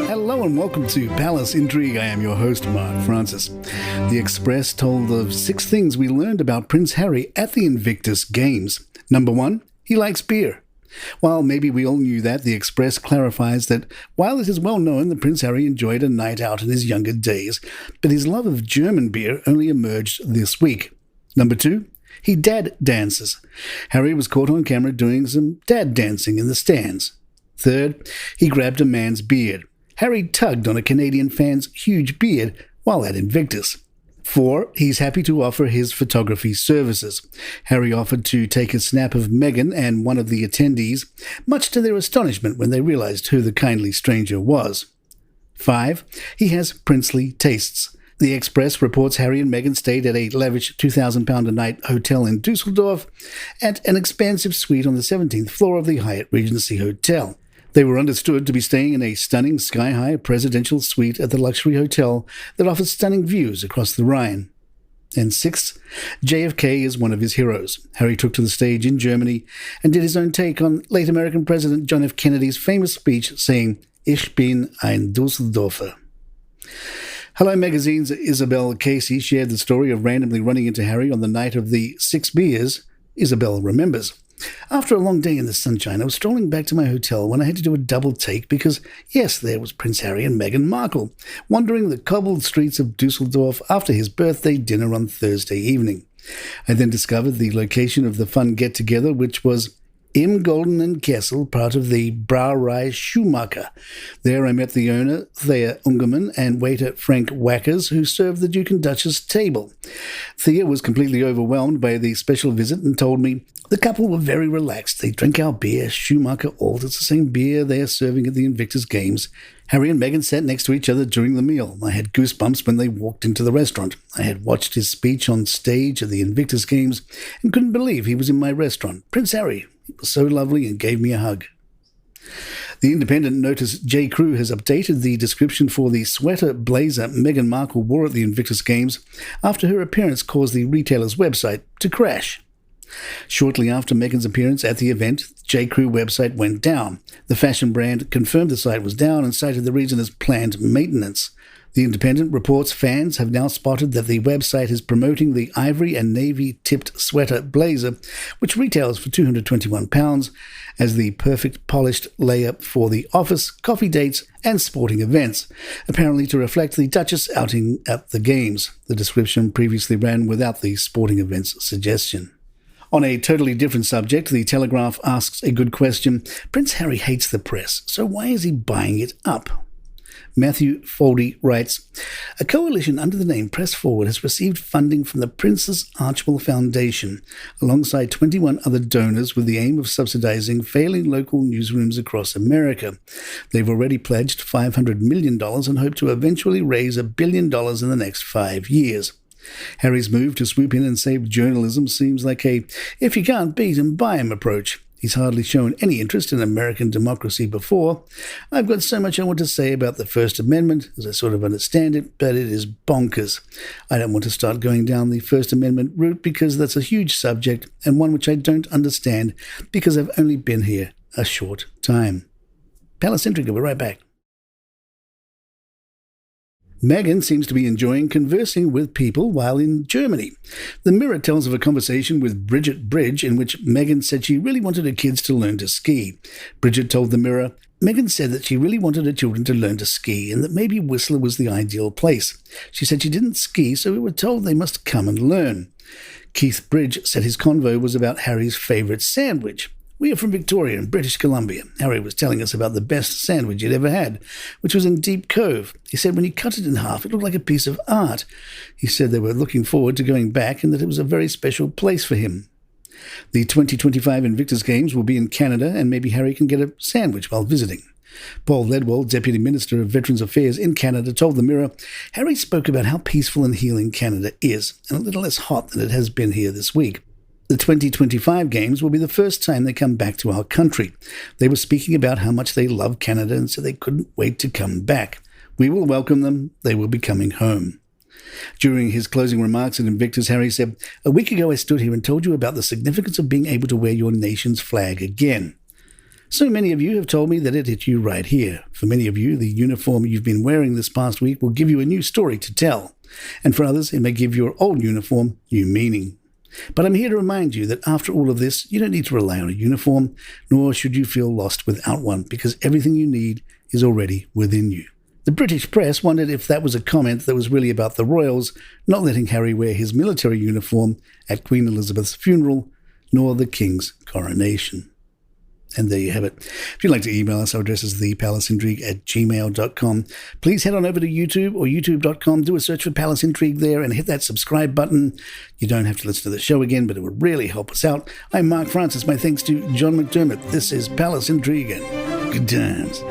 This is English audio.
Hello and welcome to Palace Intrigue. I am your host, Mark Francis. The Express told of 6 things we learned about Prince Harry at the Invictus Games. Number 1, he likes beer. While maybe we all knew that, the Express clarifies that while it is well known that Prince Harry enjoyed a night out in his younger days, but his love of German beer only emerged this week. Number 2, he dad dances. Harry was caught on camera doing some dad dancing in the stands. Third, he grabbed a man's beard. Harry tugged on a Canadian fan's huge beard while at Invictus. 4, he's happy to offer his photography services. Harry offered to take a snap of Meghan and one of the attendees, much to their astonishment when they realized who the kindly stranger was. 5, he has princely tastes. The Express reports Harry and Meghan stayed at a lavish £2,000 a night hotel in Dusseldorf and an expansive suite on the 17th floor of the Hyatt Regency Hotel. They were understood to be staying in a stunning sky-high presidential suite at the luxury hotel that offers stunning views across the Rhine. And 6, JFK is one of his heroes. Harry took to the stage in Germany and did his own take on late American President John F. Kennedy's famous speech saying, "Ich bin ein Düsseldorfer." Hello Magazine's Isabel Casey shared the story of randomly running into Harry on the night of the 6 beers Isabel remembers. After a long day in the sunshine, I was strolling back to my hotel when I had to do a double take because, yes, there was Prince Harry and Meghan Markle, wandering the cobbled streets of Dusseldorf after his birthday dinner on Thursday evening. I then discovered the location of the fun get-together, which was Im Goldenen Kessel, part of the Brauerei Schumacher. There I met the owner, Thea Ungerman, and waiter Frank Wackers, who served the Duke and Duchess table. Thea was completely overwhelmed by the special visit and told me the couple were very relaxed. They drank our beer, Schumacher Alt. It's the same beer they are serving at the Invictus Games. Harry and Meghan sat next to each other during the meal. I had goosebumps when they walked into the restaurant. I had watched his speech on stage at the Invictus Games and couldn't believe he was in my restaurant. Prince Harry, he was so lovely and gave me a hug. The Independent noticed J. Crew has updated the description for the sweater blazer Meghan Markle wore at the Invictus Games after her appearance caused the retailer's website to crash. Shortly after Meghan's appearance at the event, the J. Crew website went down. The fashion brand confirmed the site was down and cited the reason as planned maintenance. The Independent reports fans have now spotted that the website is promoting the ivory and navy-tipped sweater blazer, which retails for £221, as the perfect polished layup for the office, coffee dates, and sporting events, apparently to reflect the Duchess outing at the Games. The description previously ran without the sporting events suggestion. On a totally different subject, The Telegraph asks a good question. Prince Harry hates the press, so why is he buying it up? Matthew Foldy writes, a coalition under the name Press Forward has received funding from the Princess Archibald Foundation, alongside 21 other donors with the aim of subsidizing failing local newsrooms across America. They've already pledged $500 million and hope to eventually raise $1 billion in the next 5 years. Harry's move to swoop in and save journalism seems like a if you can't beat him, buy him approach. He's hardly shown any interest in American democracy before. I've got so much I want to say about the First Amendment, as I sort of understand it, but it is bonkers. I don't want to start going down the First Amendment route because that's a huge subject and one which I don't understand because I've only been here a short time. Palace Intrigue, we'll be right back. Meghan seems to be enjoying conversing with people while in Germany. The Mirror tells of a conversation with Bridget Bridge in which Meghan said she really wanted her kids to learn to ski. Bridget told the Mirror, Meghan said that she really wanted her children to learn to ski and that maybe Whistler was the ideal place. She said she didn't ski, so we were told they must come and learn. Keith Bridge said his convo was about Harry's favourite sandwich. We are from Victoria in British Columbia. Harry was telling us about the best sandwich he'd ever had, which was in Deep Cove. He said when you cut it in half, it looked like a piece of art. He said they were looking forward to going back and that it was a very special place for him. The 2025 Invictus Games will be in Canada and maybe Harry can get a sandwich while visiting. Paul Ledwell, Deputy Minister of Veterans Affairs in Canada, told the Mirror, Harry spoke about how peaceful and healing Canada is and a little less hot than it has been here this week. The 2025 Games will be the first time they come back to our country. They were speaking about how much they love Canada and so they couldn't wait to come back. We will welcome them. They will be coming home. During his closing remarks at Invictus, Harry said, a week ago I stood here and told you about the significance of being able to wear your nation's flag again. So many of you have told me that it hit you right here. For many of you, the uniform you've been wearing this past week will give you a new story to tell. And for others, it may give your old uniform new meaning. But I'm here to remind you that after all of this, you don't need to rely on a uniform, nor should you feel lost without one, because everything you need is already within you. The British press wondered if that was a comment that was really about the royals not letting Harry wear his military uniform at Queen Elizabeth's funeral, nor the King's coronation. And there you have it. If you'd like to email us, our address is thepalaceintrigue@gmail.com. Please head on over to YouTube or youtube.com, do a search for Palace Intrigue there and hit that subscribe button. You don't have to listen to the show again, but it would really help us out. I'm Mark Francis. My thanks to John McDermott. This is Palace Intrigue and good times.